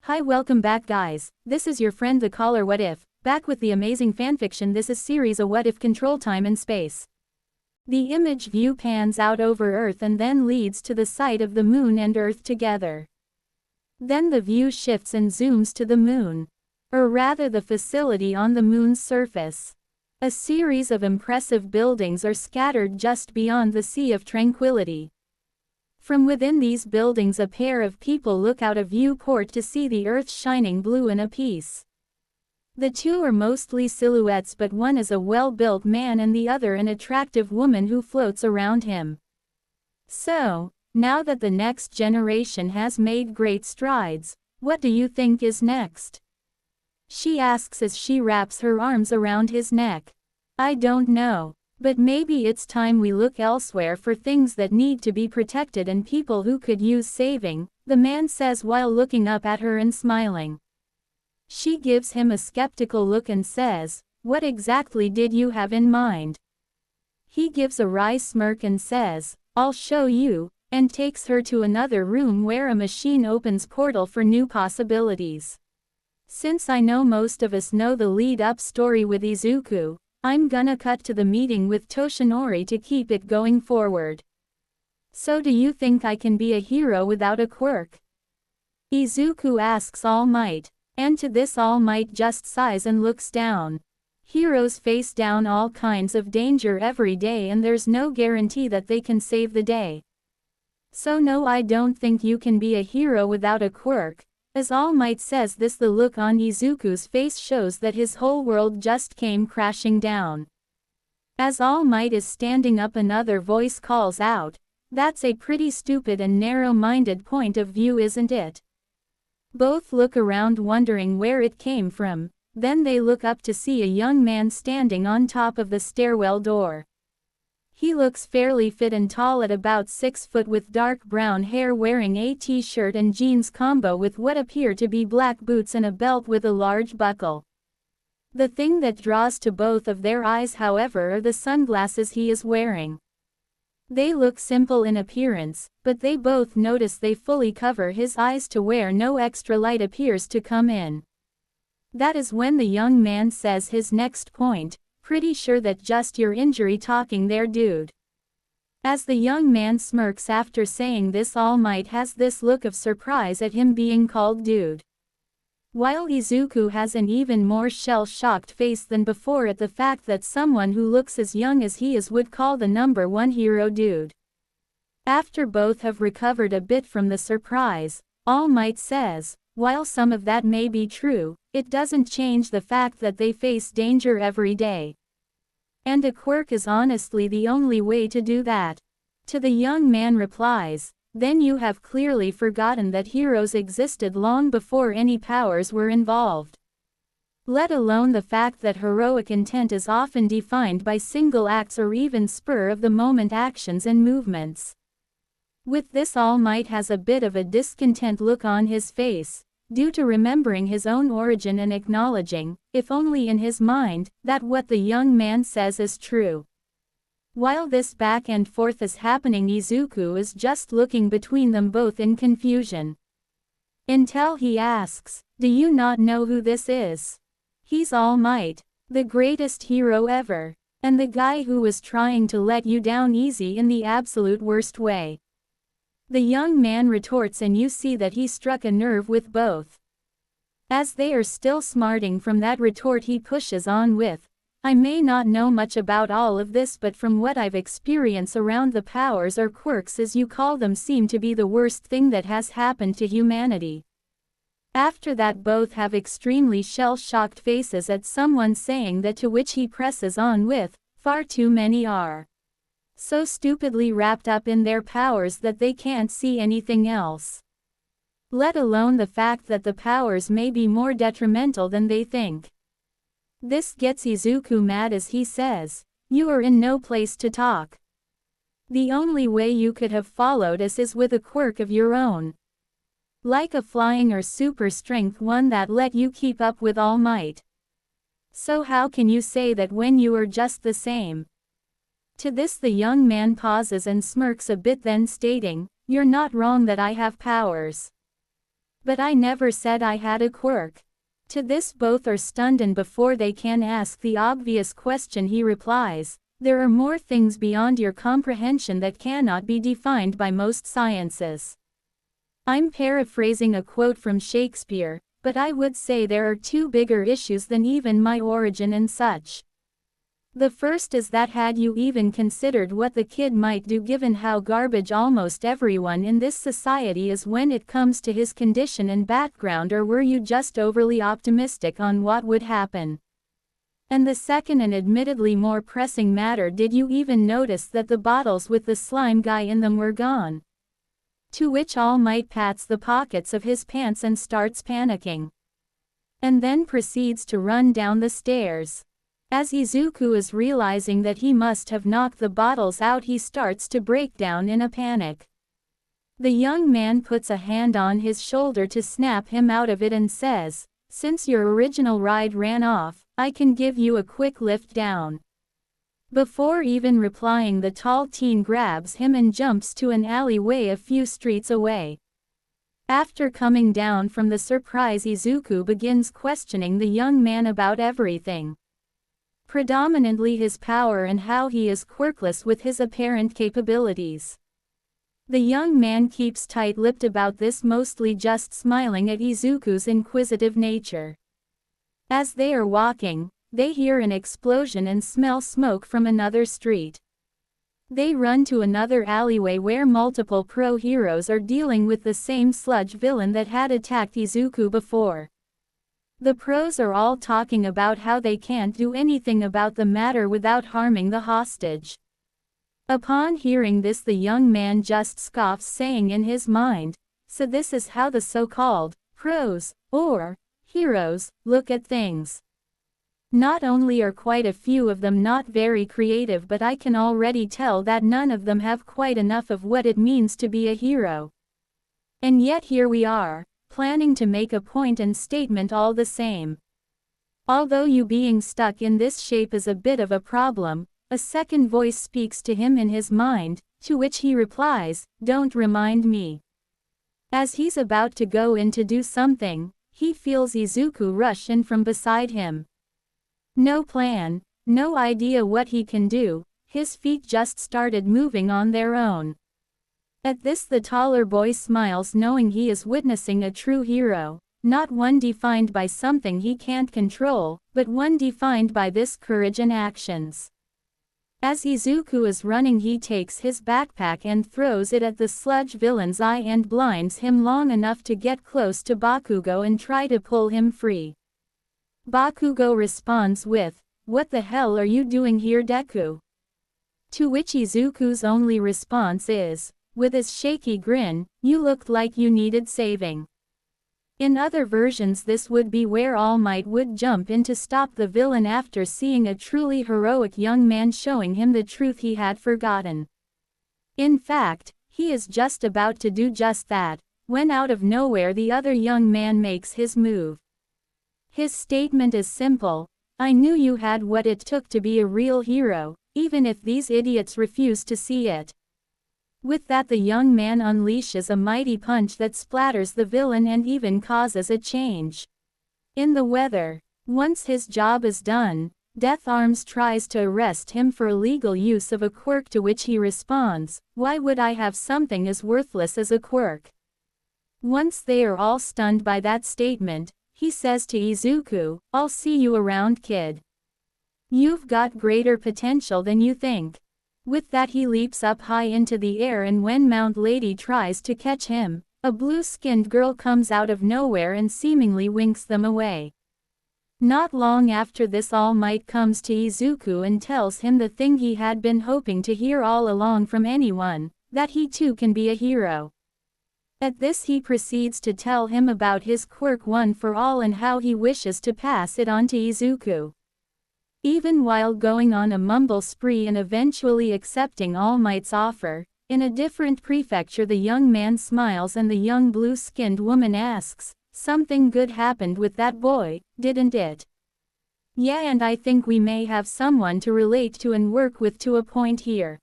Hi, welcome back guys, this is your friend the caller What If, back with the amazing fanfiction. This is series a What If control time and space. The image view pans out over Earth and then leads to the sight of the moon and Earth together. Then the view shifts and zooms to the moon. Or rather the facility on the moon's surface. A series of impressive buildings are scattered just beyond the Sea of Tranquility. From within these buildings a pair of people look out a viewport to see the Earth shining blue in a piece. The two are mostly silhouettes, but one is a well-built man and the other an attractive woman who floats around him. So, now that the next generation has made great strides, what do you think is next? She asks as she wraps her arms around his neck. I don't know. But maybe it's time we look elsewhere for things that need to be protected and people who could use saving, the man says while looking up at her and smiling. She gives him a skeptical look and says, "What exactly did you have in mind?" He gives a wry smirk and says, "I'll show you," and takes her to another room where a machine opens portal for new possibilities. Since I know most of us know the lead-up story with Izuku, I'm gonna cut to the meeting with Toshinori to keep it going forward. So do you think I can be a hero without a quirk? Izuku asks All Might, and to this All Might just sighs and looks down. Heroes face down all kinds of danger every day and there's no guarantee that they can save the day. So no, I don't think you can be a hero without a quirk. As All Might says this, the look on Izuku's face shows that his whole world just came crashing down. As All Might is standing up, another voice calls out, "That's a pretty stupid and narrow-minded point of view, isn't it?" Both look around wondering where it came from, then they look up to see a young man standing on top of the stairwell door. He looks fairly fit and tall at about 6 foot with dark brown hair, wearing a t-shirt and jeans combo with what appear to be black boots and a belt with a large buckle. The thing that draws to both of their eyes, however, are the sunglasses he is wearing. They look simple in appearance, but they both notice they fully cover his eyes to where no extra light appears to come in. That is when the young man says his next point, "Pretty sure that just your injury talking there, dude." As the young man smirks after saying this, All Might has this look of surprise at him being called dude. While Izuku has an even more shell-shocked face than before at the fact that someone who looks as young as he is would call the number one hero dude. After both have recovered a bit from the surprise, All Might says, "While some of that may be true, it doesn't change the fact that they face danger every day. And a quirk is honestly the only way to do that." To the young man replies, "Then you have clearly forgotten that heroes existed long before any powers were involved. Let alone the fact that heroic intent is often defined by single acts or even spur-of-the-moment actions and movements." With this, All Might has a bit of a discontent look on his face, due to remembering his own origin and acknowledging, if only in his mind, that what the young man says is true. While this back and forth is happening, Izuku is just looking between them both in confusion. Until he asks, "Do you not know who this is? He's All Might, the greatest hero ever, and the guy who was trying to let you down easy in the absolute worst way." The young man retorts and you see that he struck a nerve with both. As they are still smarting from that retort, he pushes on with, "I may not know much about all of this, but from what I've experienced around, the powers or quirks as you call them seem to be the worst thing that has happened to humanity." After that, both have extremely shell-shocked faces at someone saying that, to which he presses on with, "Far too many are so stupidly wrapped up in their powers that they can't see anything else. Let alone the fact that the powers may be more detrimental than they think." This gets Izuku mad as he says, "You are in no place to talk. The only way you could have followed us is with a quirk of your own. Like a flying or super strength one that let you keep up with All Might. So how can you say that when you are just the same?" To this the young man pauses and smirks a bit, then stating, "You're not wrong that I have powers. But I never said I had a quirk. To this both are stunned, and before they can ask the obvious question he replies, there are more things beyond your comprehension that cannot be defined by most sciences. I'm paraphrasing a quote from Shakespeare, but I would say there are two bigger issues than even my origin and such. The first is that had you even considered what the kid might do given how garbage almost everyone in this society is when it comes to his condition and background, or were you just overly optimistic on what would happen? And the second and admittedly more pressing matter, did you even notice that the bottles with the slime guy in them were gone? To which All Might pats the pockets of his pants and starts panicking. And then proceeds to run down the stairs. As Izuku is realizing that he must have knocked the bottles out, he starts to break down in a panic. The young man puts a hand on his shoulder to snap him out of it and says, "Since your original ride ran off, I can give you a quick lift down." Before even replying, the tall teen grabs him and jumps to an alleyway a few streets away. After coming down from the surprise, Izuku begins questioning the young man about everything. Predominantly his power and how he is quirkless with his apparent capabilities. The young man keeps tight-lipped about this, mostly just smiling at Izuku's inquisitive nature. As they are walking, they hear an explosion and smell smoke from another street. They run to another alleyway where multiple pro-heroes are dealing with the same sludge villain that had attacked Izuku before. The pros are all talking about how they can't do anything about the matter without harming the hostage. Upon hearing this, the young man just scoffs, saying in his mind, "So this is how the so-called pros, or heroes, look at things. Not only are quite a few of them not very creative, but I can already tell that none of them have quite enough of what it means to be a hero. And yet here we are, planning to make a point and statement all the same. Although you being stuck in this shape is a bit of a problem," a second voice speaks to him in his mind, to which he replies, "Don't remind me." As he's about to go in to do something, he feels Izuku rush in from beside him. No plan, no idea what he can do, his feet just started moving on their own. At this, the taller boy smiles, knowing he is witnessing a true hero, not one defined by something he can't control, but one defined by this courage and actions. As Izuku is running, he takes his backpack and throws it at the sludge villain's eye and blinds him long enough to get close to Bakugo and try to pull him free. Bakugo responds with, "What the hell are you doing here, Deku?" To which Izuku's only response is, with his shaky grin, "You looked like you needed saving." In other versions, this would be where All Might would jump in to stop the villain after seeing a truly heroic young man showing him the truth he had forgotten. In fact, he is just about to do just that, when out of nowhere the other young man makes his move. His statement is simple: "I knew you had what it took to be a real hero, even if these idiots refuse to see it." With that, the young man unleashes a mighty punch that splatters the villain and even causes a change in the weather. Once his job is done, Death Arms tries to arrest him for illegal use of a quirk, to which he responds, "Why would I have something as worthless as a quirk?" Once they are all stunned by that statement, he says to Izuku, "I'll see you around, kid. You've got greater potential than you think." With that, he leaps up high into the air, and when Mount Lady tries to catch him, a blue-skinned girl comes out of nowhere and seemingly winks them away. Not long after this, All Might comes to Izuku and tells him the thing he had been hoping to hear all along from anyone, that he too can be a hero. At this, he proceeds to tell him about his quirk One for All and how he wishes to pass it on to Izuku. Even while going on a mumble spree and eventually accepting All Might's offer, in a different prefecture, the young man smiles and the young blue-skinned woman asks, "Something good happened with that boy, didn't it?" "Yeah, and I think we may have someone to relate to and work with to a point here.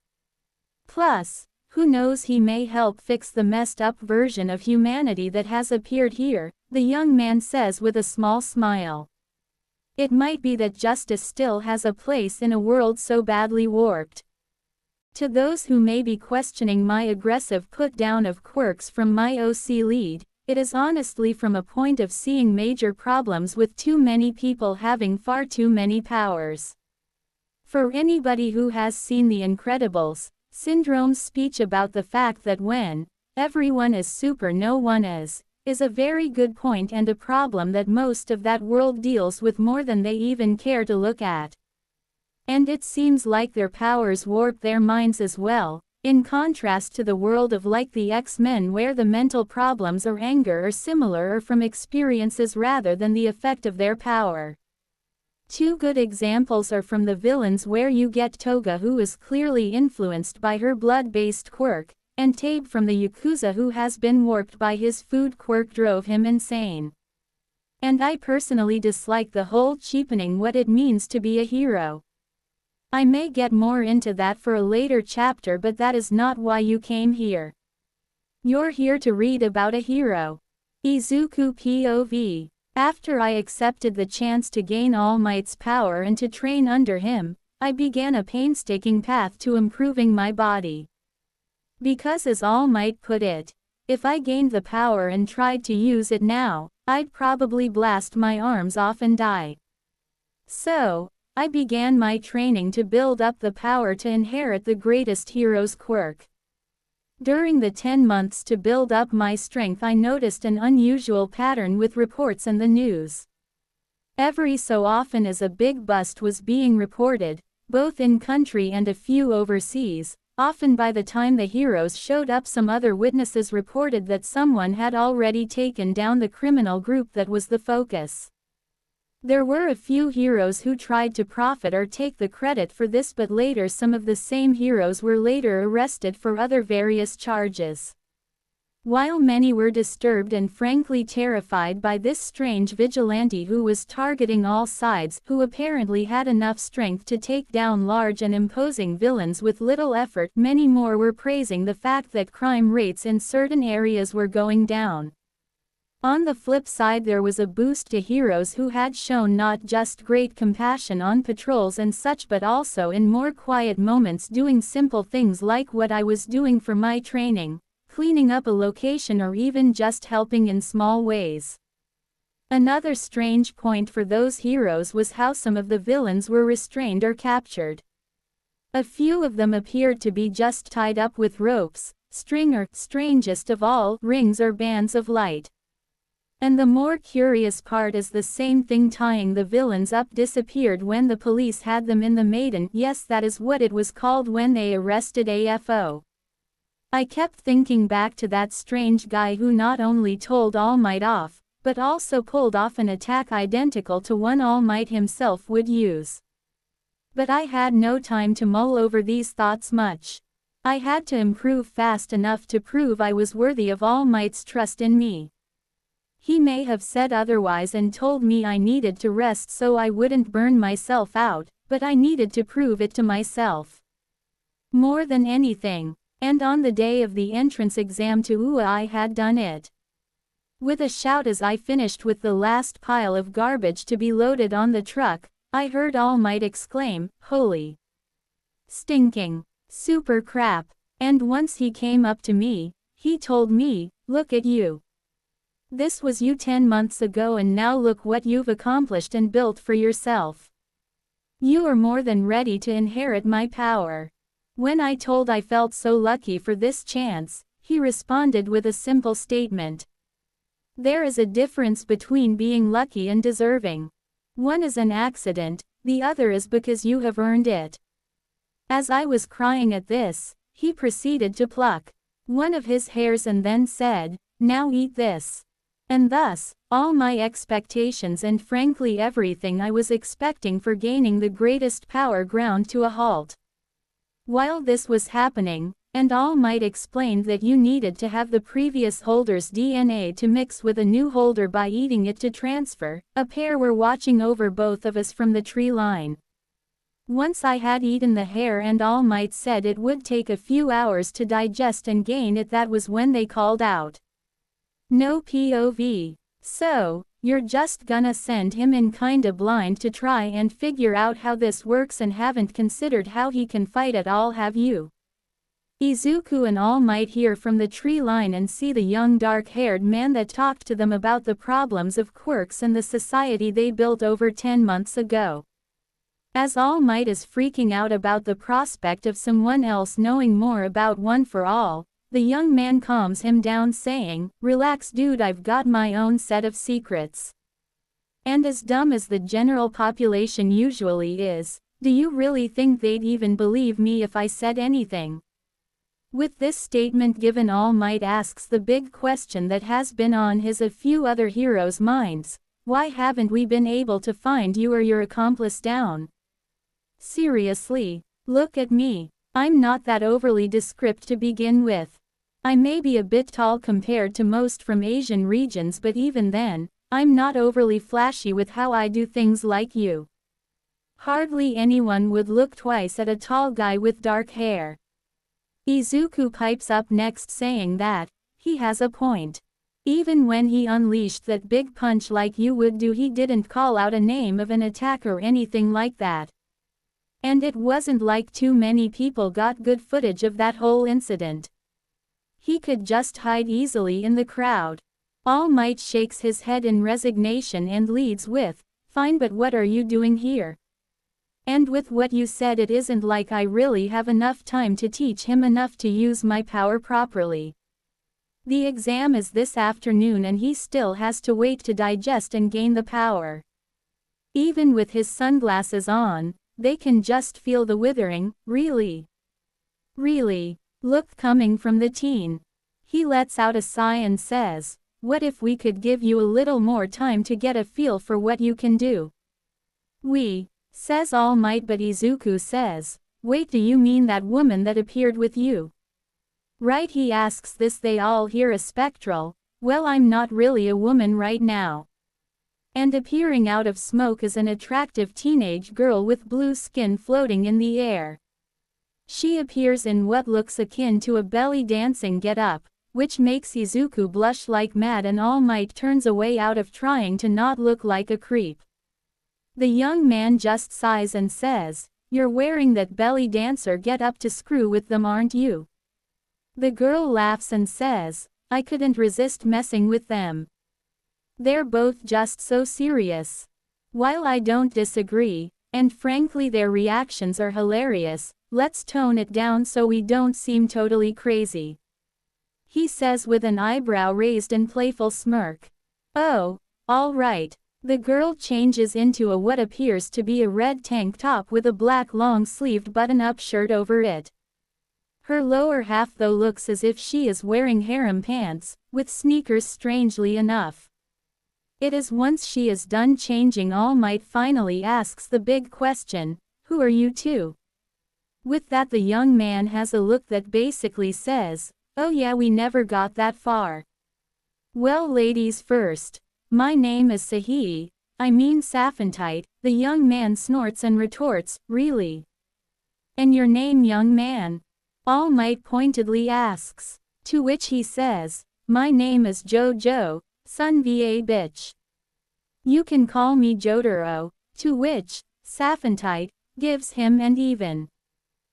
Plus, Who knows, he may help fix the messed up version of humanity that has appeared here, the young man says with a small smile. It might be that justice still has a place in a world so badly warped. To those who may be questioning my aggressive put-down of quirks from my OC lead, it is honestly from a point of seeing major problems with too many people having far too many powers. For anybody who has seen The Incredibles, Syndrome's speech about the fact that when everyone is super no one is a very good point and a problem that most of that world deals with more than they even care to look at. And it seems like their powers warp their minds as well, in contrast to the world of like the X-Men where the mental problems or anger are similar or from experiences rather than the effect of their power. Two good examples are from the villains where you get Toga who is clearly influenced by her blood-based quirk, and Tabe from the Yakuza who has been warped by his food quirk drove him insane. And I personally dislike the whole cheapening what it means to be a hero. I may get more into that for a later chapter, but that is not why you came here. You're here to read about a hero. Izuku POV. After I accepted the chance to gain All Might's power and to train under him, I began a painstaking path to improving my body. Because as All Might put it, if I gained the power and tried to use it now, I'd probably blast my arms off and die. So, I began my training to build up the power to inherit the greatest hero's quirk. During the 10 months to build up my strength, I noticed an unusual pattern with reports in the news. Every so often as a big bust was being reported, both in country and a few overseas, often by the time the heroes showed up some other witnesses reported that someone had already taken down the criminal group that was the focus. There were a few heroes who tried to profit or take the credit for this, but later some of the same heroes were later arrested for other various charges. While many were disturbed and frankly terrified by this strange vigilante who was targeting all sides, who apparently had enough strength to take down large and imposing villains with little effort, many more were praising the fact that crime rates in certain areas were going down. On the flip side, there was a boost to heroes who had shown not just great compassion on patrols and such, but also in more quiet moments doing simple things like what I was doing for my training, cleaning up a location or even just helping in small ways. Another strange point for those heroes was how some of the villains were restrained or captured. A few of them appeared to be just tied up with ropes, string or, strangest of all, rings or bands of light. And the more curious part is the same thing tying the villains up disappeared when the police had them in the Maiden. Yes, that is what it was called when they arrested AFO. I kept thinking back to that strange guy who not only told All Might off, but also pulled off an attack identical to one All Might himself would use. But I had no time to mull over these thoughts much. I had to improve fast enough to prove I was worthy of All Might's trust in me. He may have said otherwise and told me I needed to rest so I wouldn't burn myself out, but I needed to prove it to myself. More than anything. And on the day of the entrance exam to UA I had done it. With a shout as I finished with the last pile of garbage to be loaded on the truck, I heard All Might exclaim, "Holy stinking super crap." And once he came up to me, he told me, "Look at you. This was you 10 months ago and now look what you've accomplished and built for yourself. You are more than ready to inherit my power." When I told I felt so lucky for this chance, he responded with a simple statement. There is a difference between being lucky and deserving. One is an accident, the other is because you have earned it. As I was crying at this, he proceeded to pluck one of his hairs and then said, "Now eat this." And thus, all my expectations and frankly everything I was expecting for gaining the greatest power ground to a halt. While this was happening, and All Might explained that you needed to have the previous holder's DNA to mix with a new holder by eating it to transfer, a pair were watching over both of us from the tree line. Once I had eaten the hair and All Might said it would take a few hours to digest and gain it. That was when they called out. No POV. So, you're just gonna send him in kinda blind to try and figure out how this works and haven't considered how he can fight at all, have you? Izuku and All Might hear from the tree line and see the young dark-haired man that talked to them about the problems of quirks and the society they built over 10 months ago. As All Might is freaking out about the prospect of someone else knowing more about One for All, the young man calms him down saying, "Relax dude, I've got my own set of secrets. And as dumb as the general population usually is, do you really think they'd even believe me if I said anything?" With this statement given, All Might asks the big question that has been on his a few other heroes' minds: why haven't we been able to find you or your accomplice down? Seriously, look at me. I'm not that overly descriptive to begin with. I may be a bit tall compared to most from Asian regions, but even then, I'm not overly flashy with how I do things like you. Hardly anyone would look twice at a tall guy with dark hair. Izuku pipes up next saying that, he has a point. Even when he unleashed that big punch like you would do, he didn't call out a name of an attack or anything like that. And it wasn't like too many people got good footage of that whole incident. He could just hide easily in the crowd. All Might shakes his head in resignation and leads with, "Fine, but what are you doing here? And with what you said, it isn't like I really have enough time to teach him enough to use my power properly. The exam is this afternoon and he still has to wait to digest and gain the power." Even with his sunglasses on, they can just feel the withering, really look coming from the teen. He lets out a sigh and says, "What if we could give you a little more time to get a feel for what you can do?" Says All Might, but Izuku says, "Wait, do you mean that woman that appeared with you?" Right, he asks this. They all hear a spectral, "Well, I'm not really a woman right now." And appearing out of smoke is an attractive teenage girl with blue skin floating in the air. She appears in what looks akin to a belly dancing get-up, which makes Izuku blush like mad, and All Might turns away out of trying to not look like a creep. The young man just sighs and says, "You're wearing that belly dancer get-up to screw with them, aren't you?" The girl laughs and says, "I couldn't resist messing with them. They're both just so serious." While I don't disagree, and frankly their reactions are hilarious, let's tone it down so we don't seem totally crazy. He says with an eyebrow raised and playful smirk. "Oh, all right." The girl changes into a what appears to be a red tank top with a black long-sleeved button-up shirt over it. Her lower half though looks as if she is wearing harem pants, with sneakers strangely enough. It is once she is done changing All Might finally asks the big question, "Who are you two?" With that the young man has a look that basically says, "Oh yeah, we never got that far." "Well, ladies first. My name is Saphantite," the young man snorts and retorts, "Really? And your name, young man?" All Might pointedly asks. To which he says, "My name is Jojo, son va bitch. You can call me Jotaro," to which Saphantite gives him an even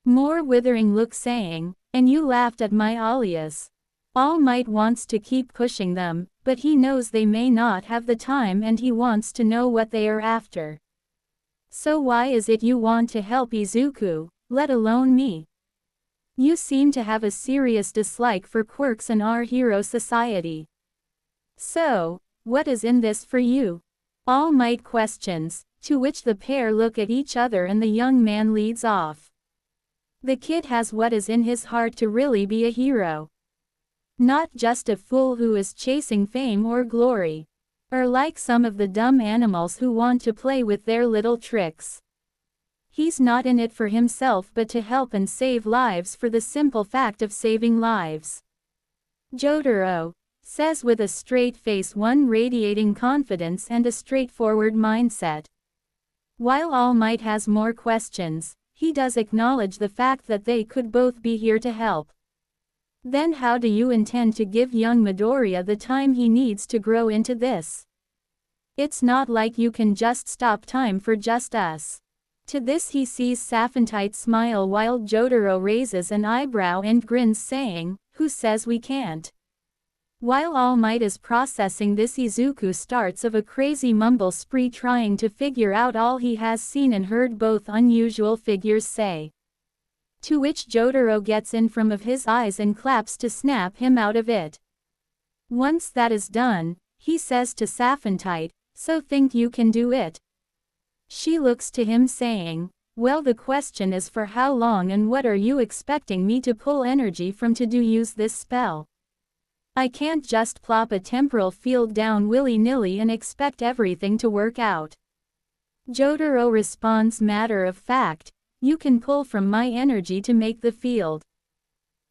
more withering look saying, "And you laughed at my alias." All Might wants to keep pushing them, but he knows they may not have the time and he wants to know what they are after. "So why is it you want to help Izuku, let alone me? You seem to have a serious dislike for quirks in our hero society. So, what is in this for you?" All Might questions, to which the pair look at each other and the young man leads off. The kid has what is in his heart to really be a hero. Not just a fool who is chasing fame or glory. Or like some of the dumb animals who want to play with their little tricks. He's not in it for himself but to help and save lives for the simple fact of saving lives. Jotaro says with a straight face, one radiating confidence and a straightforward mindset. While All Might has more questions, he does acknowledge the fact that they could both be here to help. Then how do you intend to give young Midoriya the time he needs to grow into this? It's not like you can just stop time for just us. To this he sees Saphentite smile while Jotaro raises an eyebrow and grins saying, "Who says we can't?" While All Might is processing this, Izuku starts of a crazy mumble spree trying to figure out all he has seen and heard both unusual figures say. To which Jotaro gets in front of his eyes and claps to snap him out of it. Once that is done, he says to Saphentite, "So think you can do it?" She looks to him saying, "Well, the question is for how long and what are you expecting me to pull energy from to use this spell? I can't just plop a temporal field down willy-nilly and expect everything to work out." Jotaro responds matter of fact, "You can pull from my energy to make the field.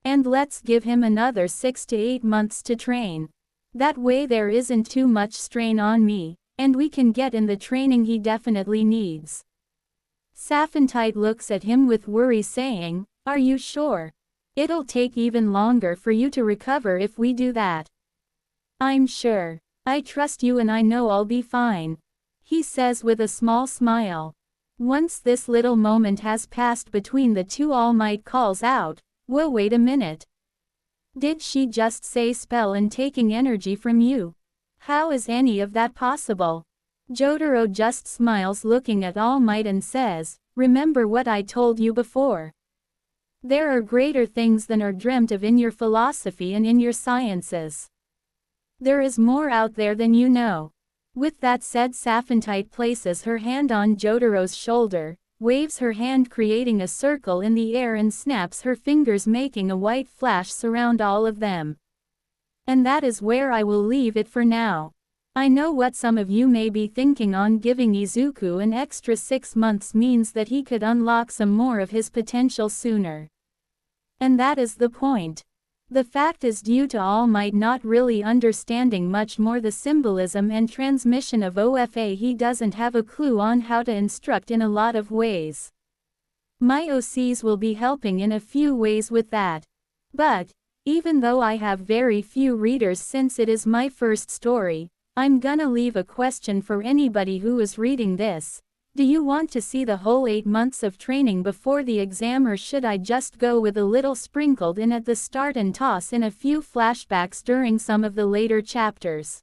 And let's give him another 6 to 8 months to train. That way there isn't too much strain on me, and we can get in the training he definitely needs." Saphentite looks at him with worry saying, "Are you sure? It'll take even longer for you to recover if we do that." "I'm sure. I trust you and I know I'll be fine," he says with a small smile. Once this little moment has passed between the two, All Might calls out, "Whoa, wait a minute. Did she just say spell and taking energy from you? How is any of that possible?" Jotaro just smiles looking at All Might and says, "Remember what I told you before. There are greater things than are dreamt of in your philosophy and in your sciences. There is more out there than you know." With that said, Saphentite places her hand on Jotaro's shoulder, waves her hand creating a circle in the air and snaps her fingers making a white flash surround all of them. And that is where I will leave it for now. I know what some of you may be thinking on giving Izuku an extra 6 months means that he could unlock some more of his potential sooner. And that is the point. The fact is, due to All Might not really understanding much more the symbolism and transmission of OFA, he doesn't have a clue on how to instruct in a lot of ways. My OCs will be helping in a few ways with that. But, even though I have very few readers since it is my first story, I'm gonna leave a question for anybody who is reading this. Do you want to see the whole 8 months of training before the exam, or should I just go with a little sprinkled in at the start and toss in a few flashbacks during some of the later chapters?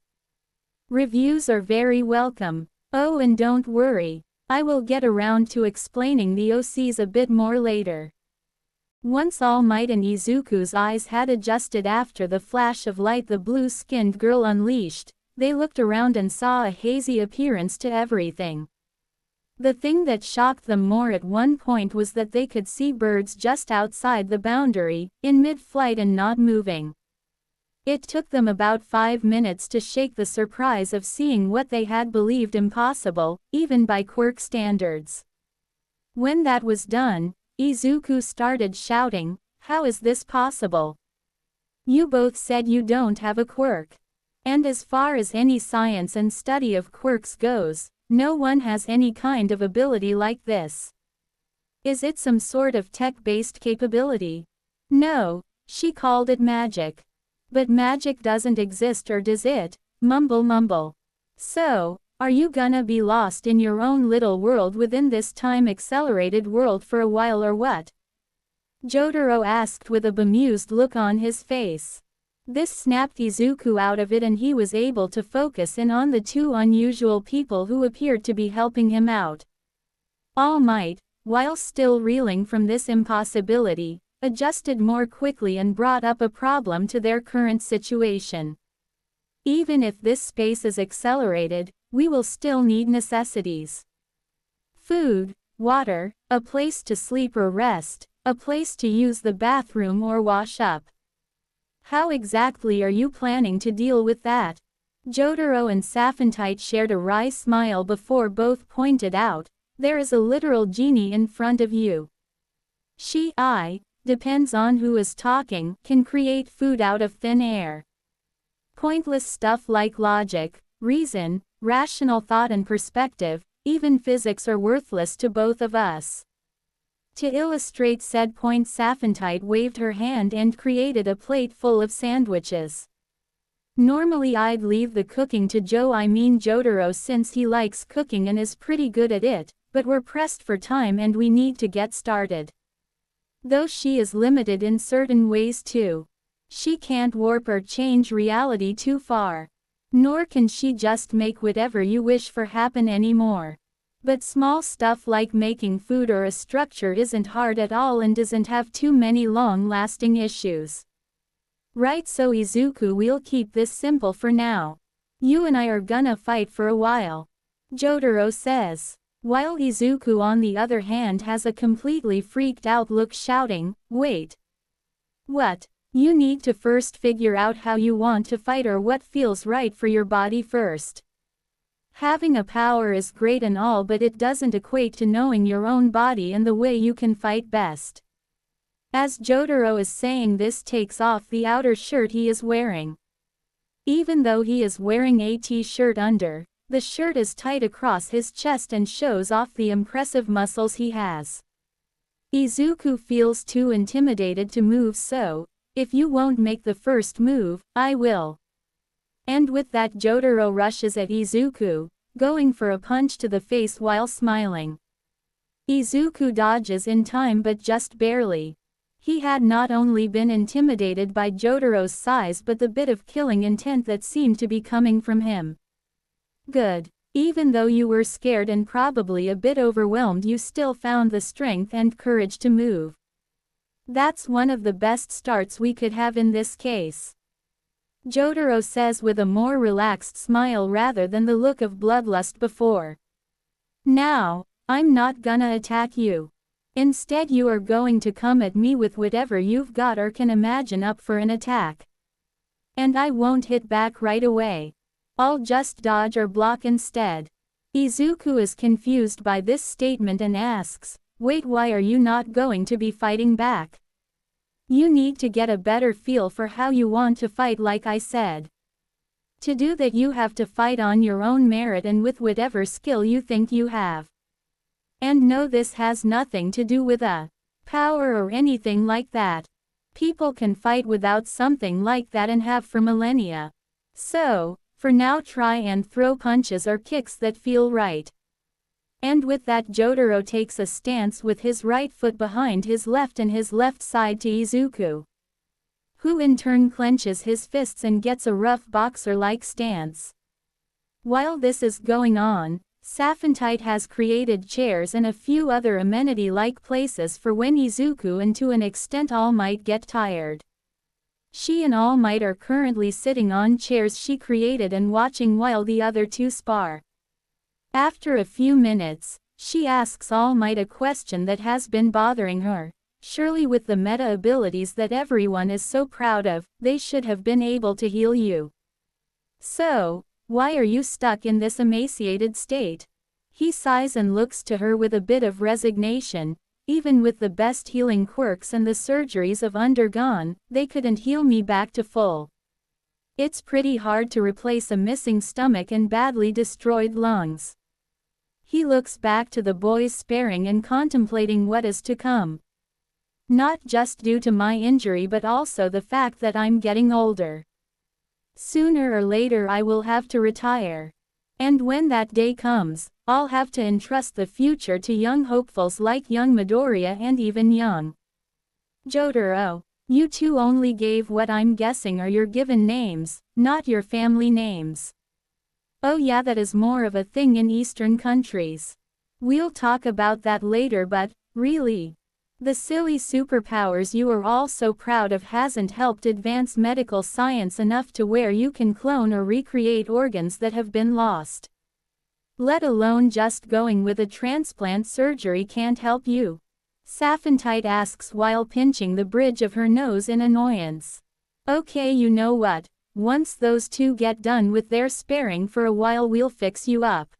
Reviews are very welcome. Oh, and don't worry, I will get around to explaining the OCs a bit more later. Once All Might and Izuku's eyes had adjusted after the flash of light the blue-skinned girl unleashed, they looked around and saw a hazy appearance to everything. The thing that shocked them more at one point was that they could see birds just outside the boundary, in mid-flight and not moving. It took them about 5 minutes to shake the surprise of seeing what they had believed impossible, even by quirk standards. When that was done, Izuku started shouting, "How is this possible? You both said you don't have a quirk. And as far as any science and study of quirks goes, no one has any kind of ability like this. Is it some sort of tech-based capability?" "No," she called it magic. "But magic doesn't exist, or does it?" Mumble. "So, are you gonna be lost in your own little world within this time-accelerated world for a while or what?" Jotaro asked with a bemused look on his face. This snapped Izuku out of it and he was able to focus in on the two unusual people who appeared to be helping him out. All Might, while still reeling from this impossibility, adjusted more quickly and brought up a problem to their current situation. Even if this space is accelerated, we will still need necessities. Food, water, a place to sleep or rest, a place to use the bathroom or wash up. How exactly are you planning to deal with that? Jotaro and Saphentite shared a wry smile before both pointed out, there is a literal genie in front of you. Depends on who is talking, can create food out of thin air. Pointless stuff like logic, reason, rational thought and perspective, Even physics are worthless to both of us. To illustrate said point, Saphantite waved her hand and created a plate full of sandwiches. Normally I'd leave the cooking to Jotaro since he likes cooking and is pretty good at it, but we're pressed for time and we need to get started. Though she is limited in certain ways too. She can't warp or change reality too far. Nor can she just make whatever you wish for happen anymore. But small stuff like making food or a structure isn't hard at all and doesn't have too many long-lasting issues. Right, so Izuku, we'll keep this simple for now. You and I are gonna fight for a while. Jotaro says. While Izuku on the other hand has a completely freaked out look, shouting, "Wait. What? You need to first figure out how you want to fight or what feels right for your body first. Having a power is great and all, but it doesn't equate to knowing your own body and the way you can fight best." As Jotaro is saying this, takes off the outer shirt he is wearing. Even though he is wearing a t-shirt under, the shirt is tight across his chest and shows off the impressive muscles he has. Izuku feels too intimidated to move, so, "If you won't make the first move, I will." And with that, Jotaro rushes at Izuku, going for a punch to the face while smiling. Izuku dodges in time, but just barely. He had not only been intimidated by Jotaro's size but the bit of killing intent that seemed to be coming from him. Good. Even though you were scared and probably a bit overwhelmed, you still found the strength and courage to move. That's one of the best starts we could have in this case. Jotaro says with a more relaxed smile rather than the look of bloodlust before. Now, I'm not gonna attack you. Instead, you are going to come at me with whatever you've got or can imagine up for an attack. And I won't hit back right away. I'll just dodge or block instead. Izuku is confused by this statement and asks, "Wait, why are you not going to be fighting back? You need to get a better feel for how you want to fight, like I said. To do that you have to fight on your own merit and with whatever skill you think you have. And no, this has nothing to do with a power or anything like that. People can fight without something like that and have for millennia. So, for now, try and throw punches or kicks that feel right." And with that, Jotaro takes a stance with his right foot behind his left and his left side to Izuku, who in turn clenches his fists and gets a rough boxer-like stance. While this is going on, Saphantite has created chairs and a few other amenity-like places for when Izuku and to an extent All Might get tired. She and All Might are currently sitting on chairs she created and watching while the other two spar. After a few minutes, she asks All Might a question that has been bothering her. Surely with the meta abilities that everyone is so proud of, they should have been able to heal you. So, why are you stuck in this emaciated state? He sighs and looks to her with a bit of resignation. Even with the best healing quirks and the surgeries I've undergone, they couldn't heal me back to full. It's pretty hard to replace a missing stomach and badly destroyed lungs. He looks back to the boys sparring and contemplating what is to come. Not just due to my injury but also the fact that I'm getting older. Sooner or later I will have to retire. And when that day comes, I'll have to entrust the future to young hopefuls like young Midoriya and even young Jotaro. You two only gave what I'm guessing are your given names, not your family names. Oh yeah, that is more of a thing in Eastern countries. We'll talk about that later, but, really, the silly superpowers you are all so proud of hasn't helped advance medical science enough to where you can clone or recreate organs that have been lost. Let alone just going with a transplant surgery can't help you. Saphantite asks while pinching the bridge of her nose in annoyance. Okay, you know what? Once those two get done with their sparring for a while, we'll fix you up.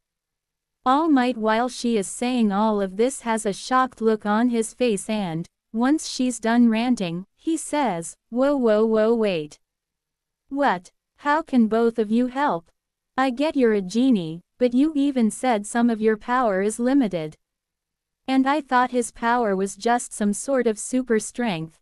All Might, while she is saying all of this, has a shocked look on his face and, once she's done ranting, he says, whoa, wait. What? How can both of you help? I get you're a genie, but you even said some of your power is limited. And I thought his power was just some sort of super strength.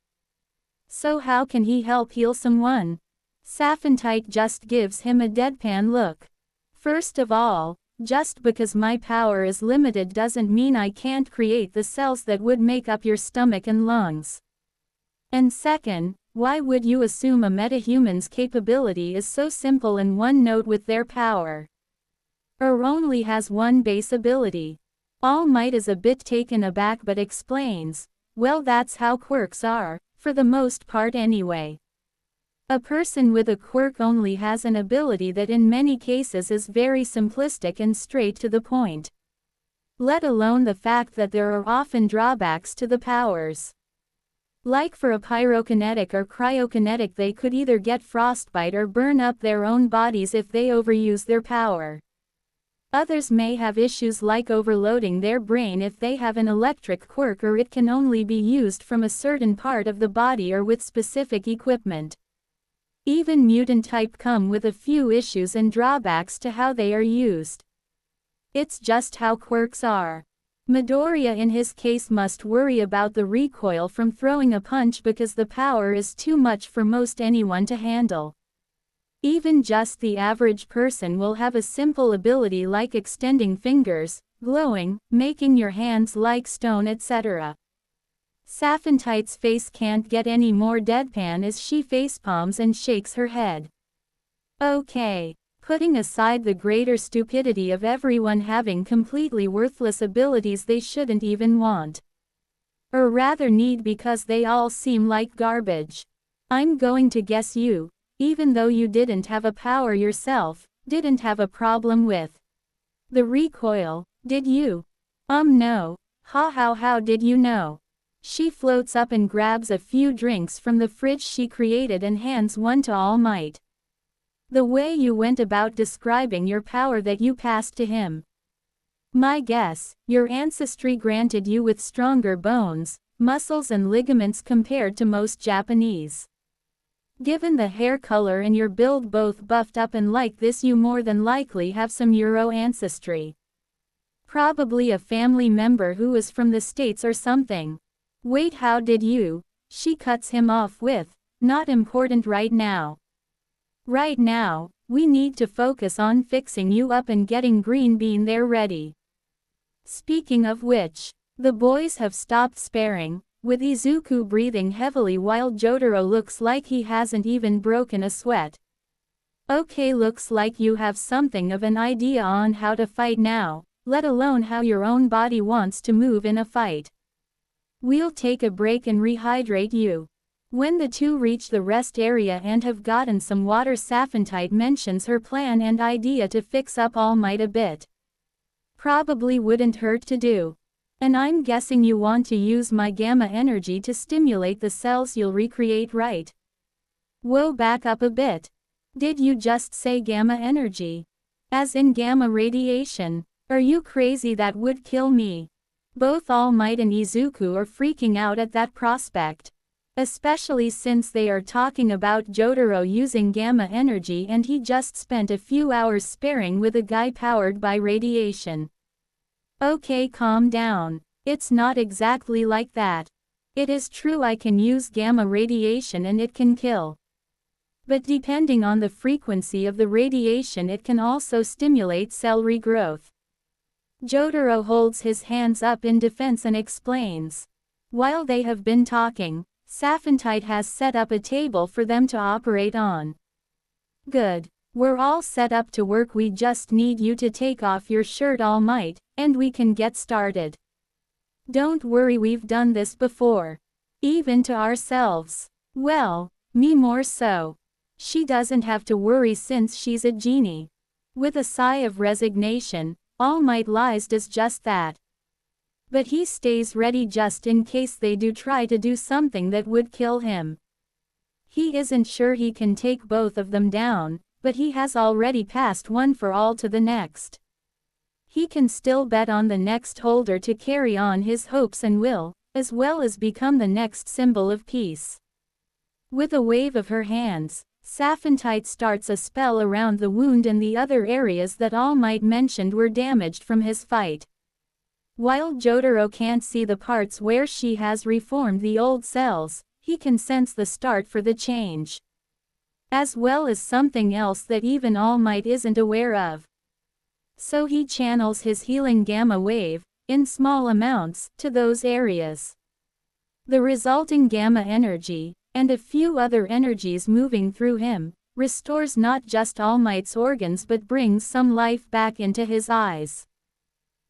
So how can he help heal someone? Saphantite just gives him a deadpan look. First of all, just because my power is limited doesn't mean I can't create the cells that would make up your stomach and lungs. And second, why would you assume a metahuman's capability is so simple and one note with their power? Or only has one base ability? All Might is a bit taken aback but explains, well, that's how quirks are, for the most part anyway. A person with a quirk only has an ability that in many cases is very simplistic and straight to the point. Let alone the fact that there are often drawbacks to the powers. Like for a pyrokinetic or cryokinetic, they could either get frostbite or burn up their own bodies if they overuse their power. Others may have issues like overloading their brain if they have an electric quirk, or it can only be used from a certain part of the body or with specific equipment. Even mutant type come with a few issues and drawbacks to how they are used. It's just how quirks are. Midoriya in his case must worry about the recoil from throwing a punch because the power is too much for most anyone to handle. Even just the average person will have a simple ability like extending fingers, glowing, making your hands like stone, etc. Saphantite's face can't get any more deadpan as she facepalms and shakes her head. Okay, putting aside the greater stupidity of everyone having completely worthless abilities they shouldn't even want. Or rather need because they all seem like garbage. I'm going to guess you, even though you didn't have a power yourself, didn't have a problem with the recoil, did you? No. How did you know? She floats up and grabs a few drinks from the fridge she created and hands one to All Might. The way you went about describing your power that you passed to him. My guess, your ancestry granted you with stronger bones, muscles and ligaments compared to most Japanese. Given the hair color and your build both buffed up and like this, you more than likely have some Euro ancestry. Probably a family member who is from the States or something. Wait, how did you? She cuts him off with, not important right now. Right now, we need to focus on fixing you up and getting Green Bean there ready. Speaking of which, the boys have stopped sparring, with Izuku breathing heavily while Jotaro looks like he hasn't even broken a sweat. Okay, looks like you have something of an idea on how to fight now, let alone how your own body wants to move in a fight. We'll take a break and rehydrate you. When the two reach the rest area and have gotten some water, Saphantite mentions her plan and idea to fix up All Might a bit. Probably wouldn't hurt to do. And I'm guessing you want to use my gamma energy to stimulate the cells you'll recreate, right? Whoa, back up a bit. Did you just say gamma energy? As in gamma radiation? Are you crazy? That would kill me. Both All Might and Izuku are freaking out at that prospect. Especially since they are talking about Jotaro using gamma energy and he just spent a few hours sparring with a guy powered by radiation. Okay, calm down. It's not exactly like that. It is true I can use gamma radiation and it can kill. But depending on the frequency of the radiation, it can also stimulate cell regrowth. Jotaro holds his hands up in defense and explains. While they have been talking, Saphantite has set up a table for them to operate on. Good. We're all set up to work, we just need you to take off your shirt, All Might, and we can get started. Don't worry, we've done this before. Even to ourselves. Well, me more so. She doesn't have to worry since she's a genie. With a sigh of resignation, All Might lies does just that. But he stays ready just in case they do try to do something that would kill him. He isn't sure he can take both of them down, but he has already passed one for all to the next. He can still bet on the next holder to carry on his hopes and will, as well as become the next symbol of peace. With a wave of her hands, Saphentite starts a spell around the wound and the other areas that All Might mentioned were damaged from his fight. While Jotaro can't see the parts where she has reformed the old cells, he can sense the start for the change. As well as something else that even All Might isn't aware of. So he channels his healing gamma wave, in small amounts, to those areas. The resulting gamma energy, and a few other energies moving through him, restores not just All Might's organs but brings some life back into his eyes.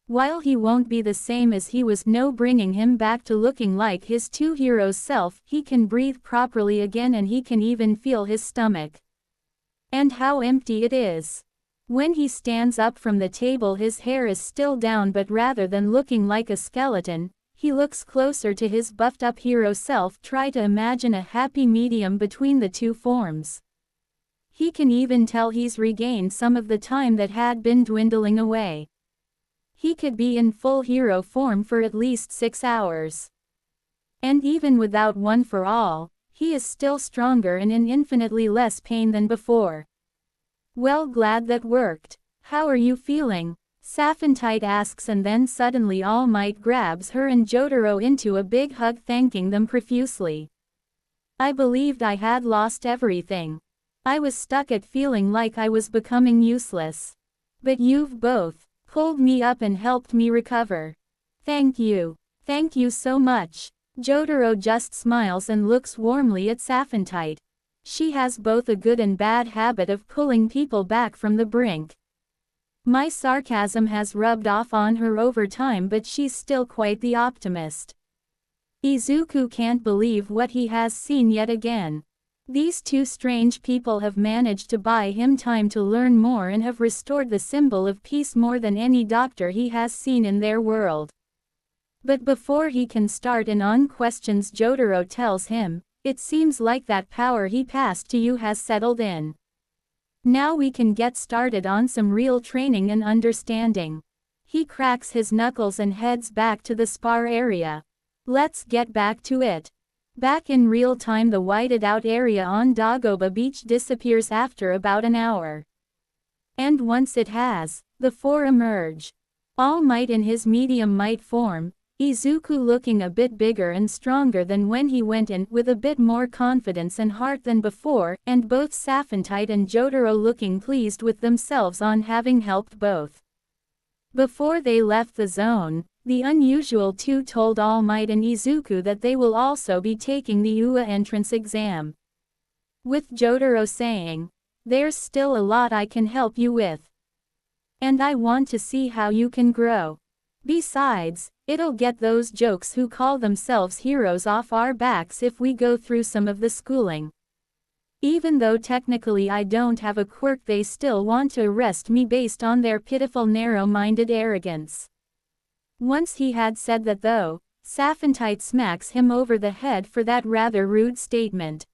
While he won't be the same as he was, bringing him back to looking like his two heroes self, he can breathe properly again and he can even feel his stomach. And how empty it is. When he stands up from the table, his hair is still down, but rather than looking like a skeleton, he looks closer to his buffed up hero self. Try to imagine a happy medium between the two forms. He can even tell he's regained some of the time that had been dwindling away. He could be in full hero form for at least 6 hours. And even without One for All, he is still stronger and in infinitely less pain than before. Well, glad that worked. How are you feeling? Saphentite asks, and then suddenly All Might grabs her and Jotaro into a big hug, thanking them profusely. I believed I had lost everything. I was stuck at feeling like I was becoming useless. But you've both pulled me up and helped me recover. Thank you. Thank you so much. Jotaro just smiles and looks warmly at Saphentite. She has both a good and bad habit of pulling people back from the brink. My sarcasm has rubbed off on her over time, but she's still quite the optimist. Izuku can't believe what he has seen yet again. These two strange people have managed to buy him time to learn more and have restored the symbol of peace more than any doctor he has seen in their world. But before he can start in on questions, Jotaro tells him, "It seems like that power he passed to you has settled in. Now we can get started on some real training and understanding." He cracks his knuckles and heads back to the spar area. Let's get back to it. Back in real time, the whited out area on Dagoba Beach disappears after about an hour. And once it has, the four emerge. All Might in his medium might form, Izuku looking a bit bigger and stronger than when he went in, with a bit more confidence and heart than before, and both Saphentite and Jotaro looking pleased with themselves on having helped both. Before they left the zone, the unusual two told All Might and Izuku that they will also be taking the UA entrance exam. With Jotaro saying, "There's still a lot I can help you with. And I want to see how you can grow. Besides, it'll get those jokes who call themselves heroes off our backs if we go through some of the schooling. Even though technically I don't have a quirk, they still want to arrest me based on their pitiful narrow-minded arrogance." Once he had said that though, Saphentite smacks him over the head for that rather rude statement.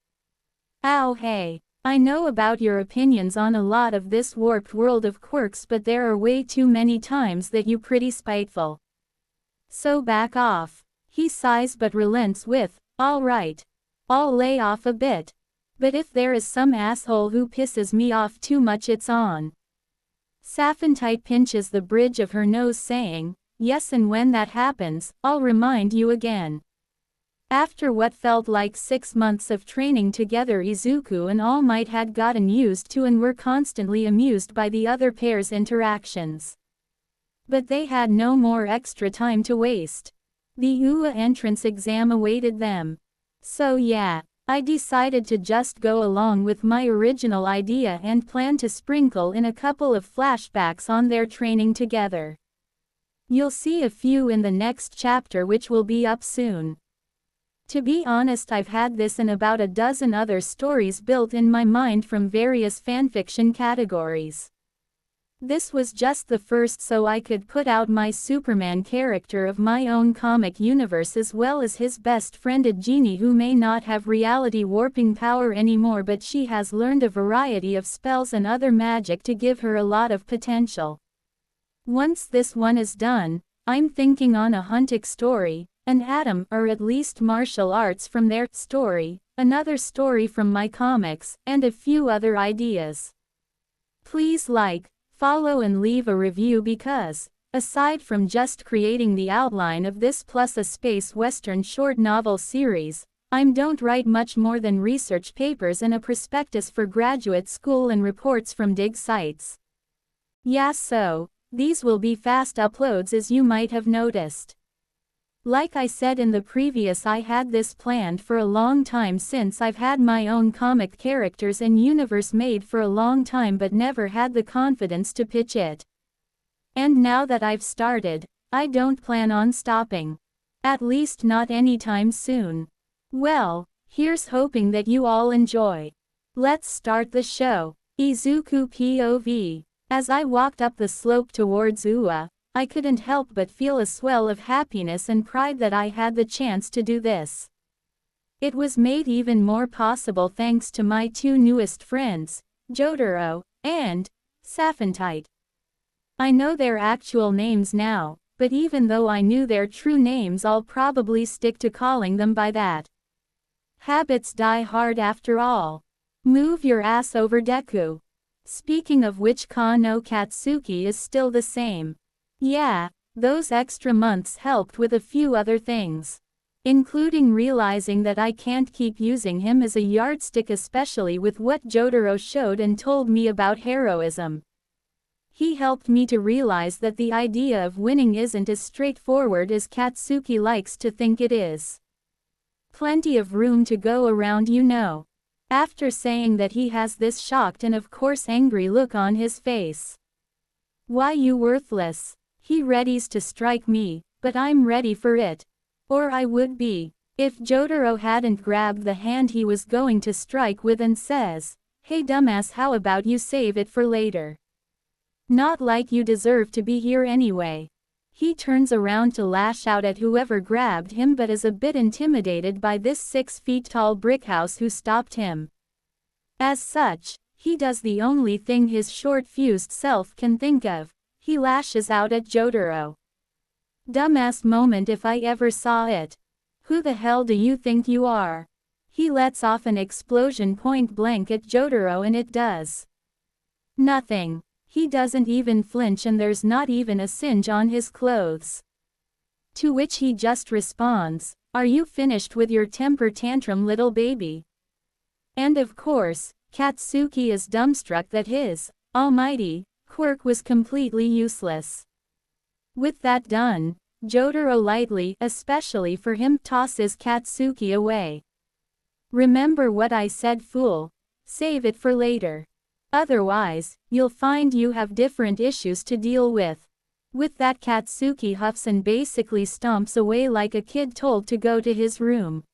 "Ow, hey. I know about your opinions on a lot of this warped world of quirks, but there are way too many times that you pretty spiteful. So back off." He sighs but relents with, "All right. I'll lay off a bit. But if there is some asshole who pisses me off too much, it's on." Saphentite pinches the bridge of her nose saying, "Yes, and when that happens, I'll remind you again." After what felt like 6 months of training together, Izuku and All Might had gotten used to and were constantly amused by the other pair's interactions. But they had no more extra time to waste. The UA entrance exam awaited them. So yeah, I decided to just go along with my original idea and plan to sprinkle in a couple of flashbacks on their training together. You'll see a few in the next chapter, which will be up soon. To be honest, I've had this and about a dozen other stories built in my mind from various fanfiction categories. This was just the first, so I could put out my Superman character of my own comic universe, as well as his best friended Jeannie, who may not have reality warping power anymore, but she has learned a variety of spells and other magic to give her a lot of potential. Once this one is done, I'm thinking on a Huntic story, An atom, or at least martial arts from their story, another story from my comics, and a few other ideas. Please like, follow and leave a review because, aside from just creating the outline of this plus a space western short novel series, I don't write much more than research papers and a prospectus for graduate school and reports from dig sites. Yeah, so, these will be fast uploads as you might have noticed. Like I said in the previous, I had this planned for a long time since I've had my own comic characters and universe made for a long time but never had the confidence to pitch it. And now that I've started, I don't plan on stopping. At least not anytime soon. Well, here's hoping that you all enjoy. Let's start the show. Izuku POV. As I walked up the slope towards Ua, I couldn't help but feel a swell of happiness and pride that I had the chance to do this. It was made even more possible thanks to my two newest friends, Jotaro and Saphantite. I know their actual names now, but even though I knew their true names, I'll probably stick to calling them by that. Habits die hard after all. Move your ass over, Deku. Speaking of which, Kano Katsuki is still the same. Yeah, those extra months helped with a few other things. Including realizing that I can't keep using him as a yardstick, especially with what Jotaro showed and told me about heroism. He helped me to realize that the idea of winning isn't as straightforward as Katsuki likes to think it is. Plenty of room to go around, you know. After saying that, he has this shocked and of course angry look on his face. Why, you worthless. He readies to strike me, but I'm ready for it. Or I would be, if Jotaro hadn't grabbed the hand he was going to strike with and says, "Hey dumbass, how about you save it for later? Not like you deserve to be here anyway." He turns around to lash out at whoever grabbed him but is a bit intimidated by this 6 feet tall brickhouse who stopped him. As such, he does the only thing his short-fused self can think of. He lashes out at Jotaro. Dumbass moment if I ever saw it. Who the hell do you think you are? He lets off an explosion point blank at Jotaro and it does nothing. He doesn't even flinch and there's not even a singe on his clothes. To which he just responds, "Are you finished with your temper tantrum, little baby?" And of course, Katsuki is dumbstruck that his almighty quirk was completely useless. With that done, Jotaro lightly, especially for him, tosses Katsuki away. "Remember what I said, fool. Save it for later. Otherwise, you'll find you have different issues to deal with." With that, Katsuki huffs and basically stomps away like a kid told to go to his room.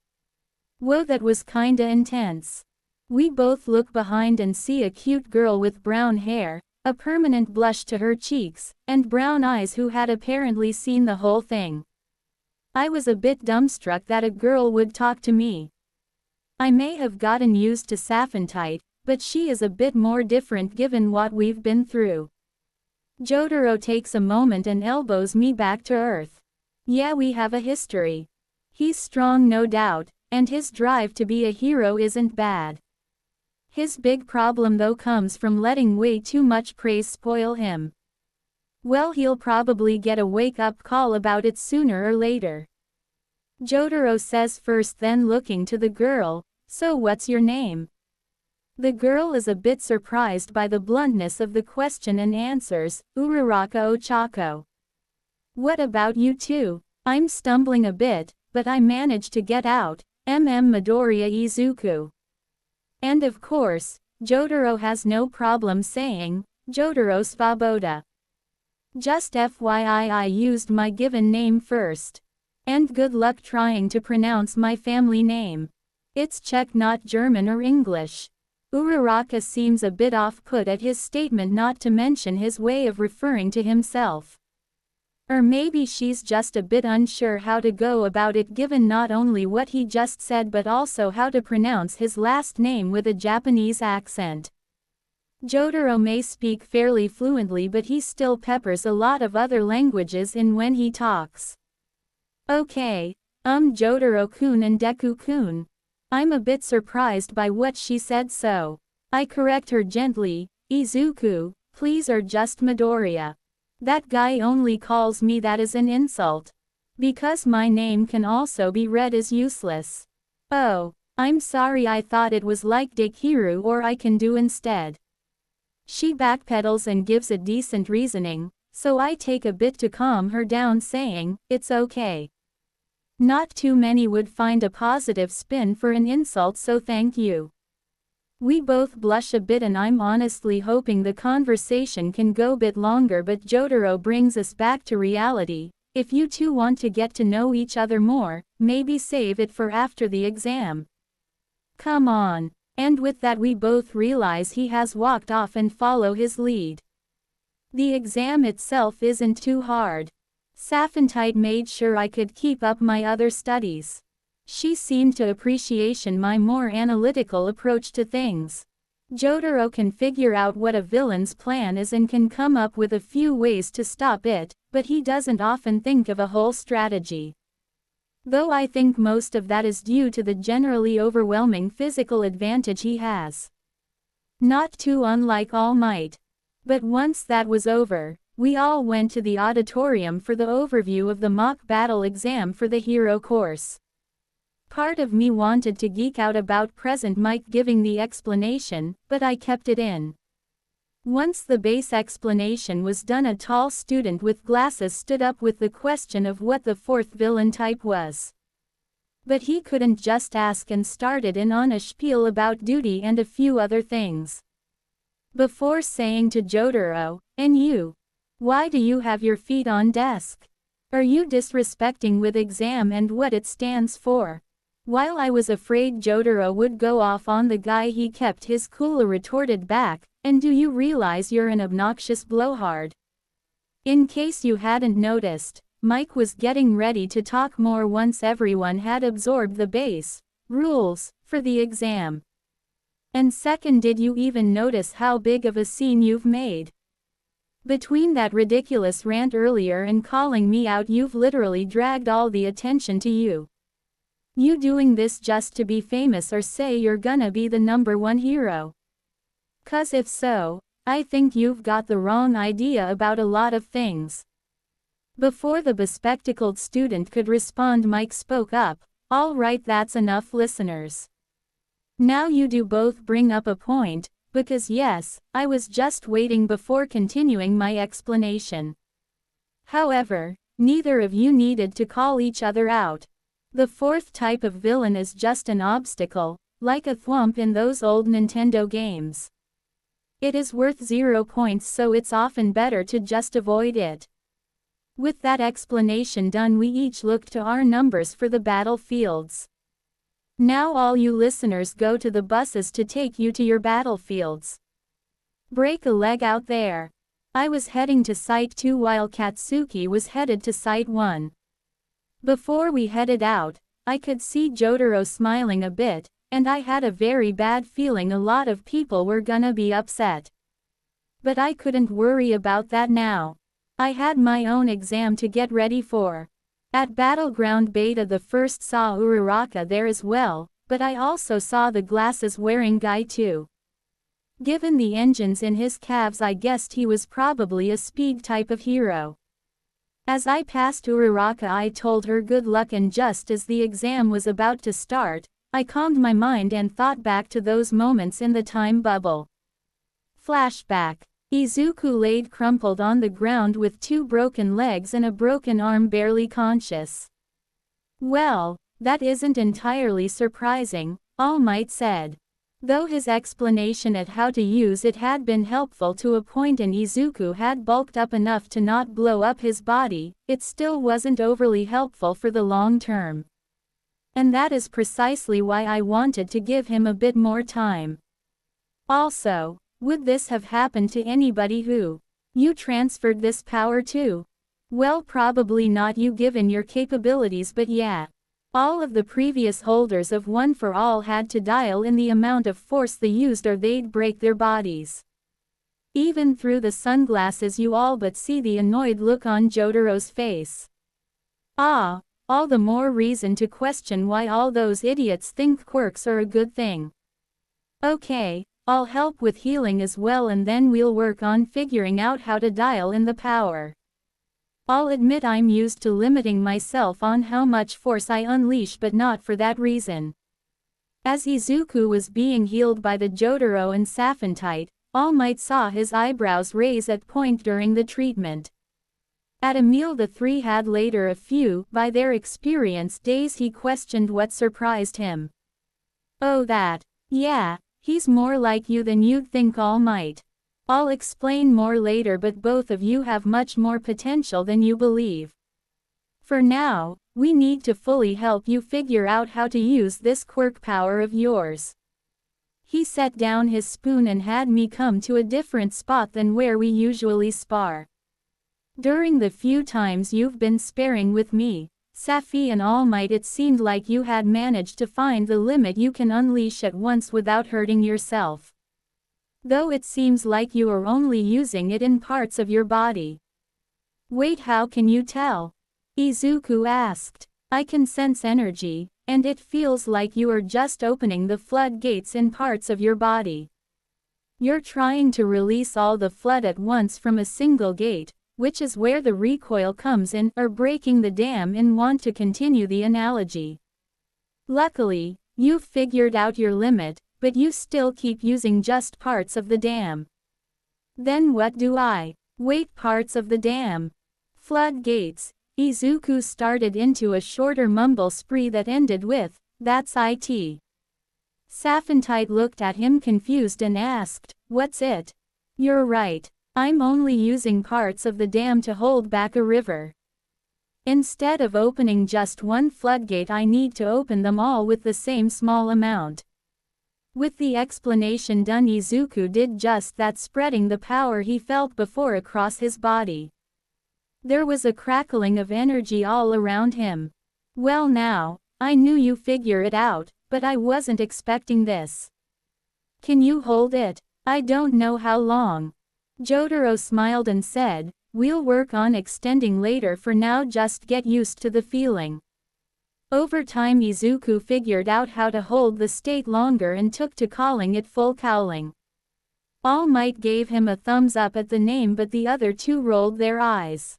Whoa, that was kinda intense. We both look behind and see a cute girl with brown hair, a permanent blush to her cheeks, and brown eyes who had apparently seen the whole thing. I was a bit dumbstruck that a girl would talk to me. I may have gotten used to Saphantite, but she is a bit more different given what we've been through. Jotaro takes a moment and elbows me back to earth. Yeah, we have a history. He's strong, no doubt, and his drive to be a hero isn't bad. His big problem though comes from letting way too much praise spoil him. Well, he'll probably get a wake-up call about it sooner or later. Jotaro says first, then looking to the girl, "So what's your name?" The girl is a bit surprised by the bluntness of the question and answers, "Uraraka Ochako." "What about you two?" I'm stumbling a bit, but I manage to get out, Midoriya Izuku. And of course, Jotaro has no problem saying, "Jotaro Svoboda." Just FYI, I used my given name first. And good luck trying to pronounce my family name. It's Czech, not German or English. Uraraka seems a bit off-put at his statement, not to mention his way of referring to himself. Or maybe she's just a bit unsure how to go about it given not only what he just said but also how to pronounce his last name with a Japanese accent. Jotaro may speak fairly fluently but he still peppers a lot of other languages in when he talks. Okay. Jotaro-kun and Deku-kun. I'm a bit surprised by what she said, so I correct her gently. Izuku, please, or just Midoriya. That guy only calls me that as an insult. Because my name can also be read as useless. Oh, I'm sorry, I thought it was like Dekiru or I can do instead. She backpedals and gives a decent reasoning, so I take a bit to calm her down, saying, it's okay. Not too many would find a positive spin for an insult, so thank you. We both blush a bit and I'm honestly hoping the conversation can go a bit longer, but Jotaro brings us back to reality. If you two want to get to know each other more, maybe save it for after the exam. Come on. And with that we both realize he has walked off and follow his lead. The exam itself isn't too hard. Saphantite made sure I could keep up my other studies. She seemed to appreciate my more analytical approach to things. Jotaro can figure out what a villain's plan is and can come up with a few ways to stop it, but he doesn't often think of a whole strategy. Though I think most of that is due to the generally overwhelming physical advantage he has. Not too unlike All Might. But once that was over, we all went to the auditorium for the overview of the mock battle exam for the hero course. Part of me wanted to geek out about Present Mike giving the explanation, but I kept it in. Once the base explanation was done, a tall student with glasses stood up with the question of what the fourth villain type was. But he couldn't just ask and started in on a spiel about duty and a few other things. Before saying to Jotaro, "And you? Why do you have your feet on desk? Are you disrespecting with exam and what it stands for?" While I was afraid Jotaro would go off on the guy, he kept his cool, retorted back, "And do you realize you're an obnoxious blowhard?" In case you hadn't noticed, Mike was getting ready to talk more once everyone had absorbed the base rules for the exam. And second, did you even notice how big of a scene you've made? Between that ridiculous rant earlier and calling me out, you've literally dragged all the attention to you. You doing this just to be famous or say you're gonna be the #1 hero? 'Cause if so, I think you've got the wrong idea about a lot of things. Before the bespectacled student could respond, Mike spoke up, "All right, that's enough, listeners. Now you do both bring up a point, because yes, I was just waiting before continuing my explanation. However, neither of you needed to call each other out. The fourth type of villain is just an obstacle, like a thwomp in those old Nintendo games. It is worth 0 points, so it's often better to just avoid it." With that explanation done, we each looked to our numbers for the battlefields. Now all you listeners go to the buses to take you to your battlefields. Break a leg out there. I was heading to Site 2 while Katsuki was headed to Site 1. Before we headed out, I could see Jotaro smiling a bit, and I had a very bad feeling a lot of people were gonna be upset. But I couldn't worry about that now. I had my own exam to get ready for. At Battleground Beta the first saw Uraraka there as well, but I also saw the glasses-wearing guy too. Given the engines in his calves, I guessed he was probably a speed type of hero. As I passed Uraraka, I told her good luck, and just as the exam was about to start, I calmed my mind and thought back to those moments in the time bubble. Flashback. Izuku laid crumpled on the ground with 2 broken legs and a broken arm, barely conscious. "Well, that isn't entirely surprising," All Might said. Though his explanation at how to use it had been helpful to a point and Izuku had bulked up enough to not blow up his body, it still wasn't overly helpful for the long term. And that is precisely why I wanted to give him a bit more time. Also, would this have happened to anybody who you transferred this power to? Well, probably not you given your capabilities, but yeah. All of the previous holders of One for All had to dial in the amount of force they used or they'd break their bodies. Even through the sunglasses you all but see the annoyed look on Jotaro's face. Ah, all the more reason to question why all those idiots think quirks are a good thing. Okay, I'll help with healing as well, and then we'll work on figuring out how to dial in the power. I'll admit I'm used to limiting myself on how much force I unleash, but not for that reason. As Izuku was being healed by the Jotaro and Saphentite, All Might saw his eyebrows raise at point during the treatment. At a meal the three had later, a few, by their experience, days, he questioned what surprised him. Oh, that. Yeah, he's more like you than you'd think, All Might. I'll explain more later, but both of you have much more potential than you believe. For now, we need to fully help you figure out how to use this quirk power of yours. He set down his spoon and had me come to a different spot than where we usually spar. During the few times you've been sparring with me, Safi and All Might, it seemed like you had managed to find the limit you can unleash at once without hurting yourself. Though it seems like you are only using it in parts of your body. Wait, how can you tell? Izuku asked. I can sense energy, and it feels like you are just opening the floodgates in parts of your body. You're trying to release all the flood at once from a single gate, which is where the recoil comes in, or breaking the dam in. Want to continue the analogy? Luckily, you've figured out your limit, but you still keep using just parts of the dam. Then what do I? Wait, parts of the dam? Floodgates. Izuku started into a shorter mumble spree that ended with, that's it. Saphentite looked at him confused and asked, what's it? You're right. I'm only using parts of the dam to hold back a river. Instead of opening just one floodgate, I need to open them all with the same small amount. With the explanation done, Izuku did just that, spreading the power he felt before across his body. There was a crackling of energy all around him. Well, now, I knew you figure it out, but I wasn't expecting this. Can you hold it? I don't know how long. Jotaro smiled and said, we'll work on extending later. For now, just get used to the feeling. Over time, Izuku figured out how to hold the state longer and took to calling it full cowling. All Might gave him a thumbs up at the name, but the other two rolled their eyes.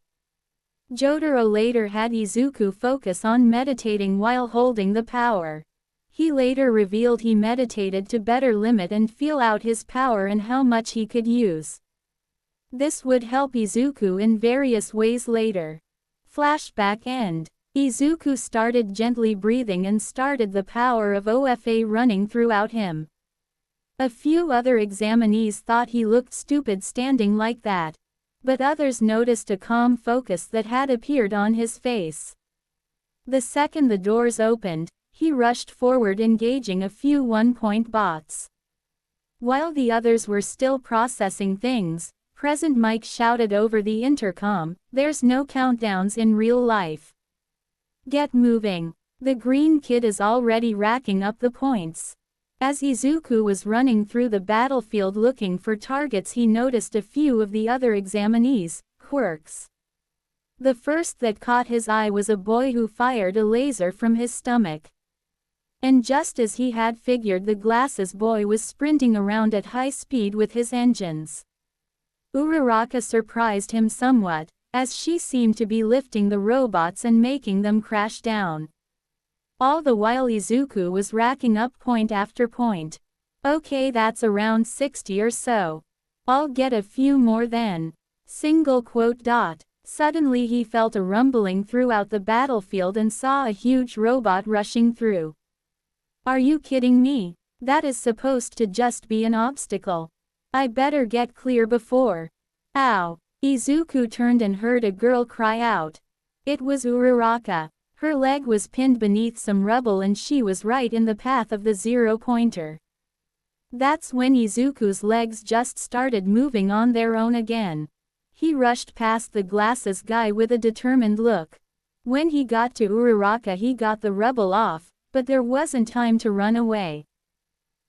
Jotaro later had Izuku focus on meditating while holding the power. He later revealed he meditated to better limit and feel out his power and how much he could use. This would help Izuku in various ways later. Flashback end. Izuku started gently breathing and started the power of OFA running throughout him. A few other examinees thought he looked stupid standing like that, but others noticed a calm focus that had appeared on his face. The second the doors opened, he rushed forward, engaging a few one-point bots. While the others were still processing things, Present Mike shouted over the intercom, "There's no countdowns in real life. Get moving. The green kid is already racking up the points." As Izuku was running through the battlefield looking for targets, he noticed a few of the other examinees, quirks. The first that caught his eye was a boy who fired a laser from his stomach. And just as he had figured, the glasses boy was sprinting around at high speed with his engines. Uraraka surprised him somewhat, as she seemed to be lifting the robots and making them crash down. All the while Izuku was racking up point after point. Okay, that's around 60 or so. I'll get a few more then. Single quote dot. Suddenly he felt a rumbling throughout the battlefield and saw a huge robot rushing through. Are you kidding me? That is supposed to just be an obstacle. I better get clear before. Ow! Izuku turned and heard a girl cry out. It was Uraraka. Her leg was pinned beneath some rubble and she was right in the path of the zero-pointer. That's when Izuku's legs just started moving on their own again. He rushed past the glasses guy with a determined look. When he got to Uraraka, he got the rubble off, but there wasn't time to run away.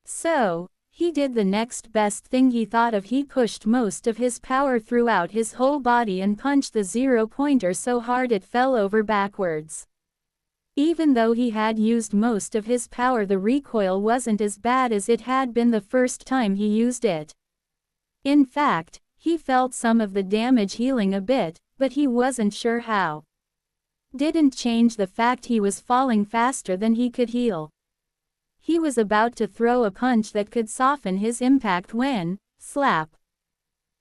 So, he did the next best thing he thought of. He pushed most of his power throughout his whole body and punched the zero-pointer so hard it fell over backwards. Even though he had used most of his power, the recoil wasn't as bad as it had been the first time he used it. In fact, he felt some of the damage healing a bit, but he wasn't sure how. Didn't change the fact he was falling faster than he could heal. He was about to throw a punch that could soften his impact when, slap.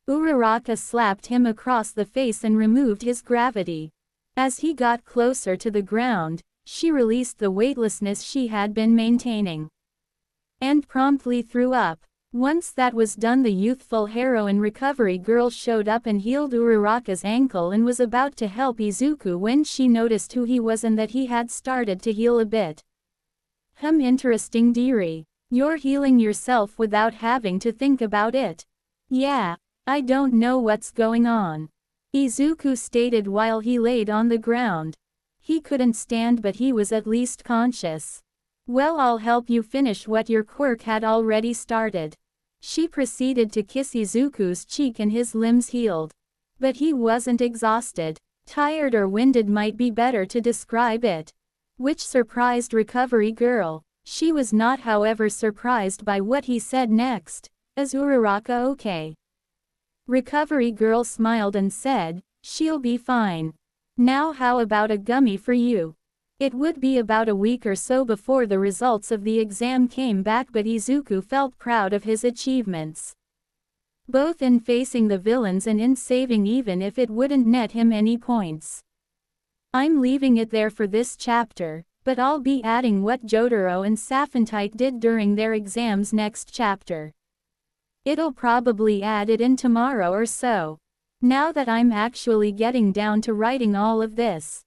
Uraraka slapped him across the face and removed his gravity. As he got closer to the ground, she released the weightlessness she had been maintaining. And promptly threw up. Once that was done, the youthful heroine recovery girl showed up and healed Uraraka's ankle and was about to help Izuku when she noticed who he was and that he had started to heal a bit. Interesting, dearie. You're healing yourself without having to think about it. Yeah, I don't know what's going on, Izuku stated while he laid on the ground. He couldn't stand, but he was at least conscious. Well, I'll help you finish what your quirk had already started. She proceeded to kiss Izuku's cheek and his limbs healed. But he wasn't exhausted. Tired or winded might be better to describe it. Which surprised Recovery Girl. She was not, however, surprised by what he said next. Is Uraraka okay? Recovery Girl smiled and said, she'll be fine. Now how about a gummy for you? It would be about a week or so before the results of the exam came back, but Izuku felt proud of his achievements. Both in facing the villains and in saving, even if it wouldn't net him any points. I'm leaving it there for this chapter, but I'll be adding what Jotaro and Saphantite did during their exams next chapter. It'll probably add it in tomorrow or so. Now that I'm actually getting down to writing all of this.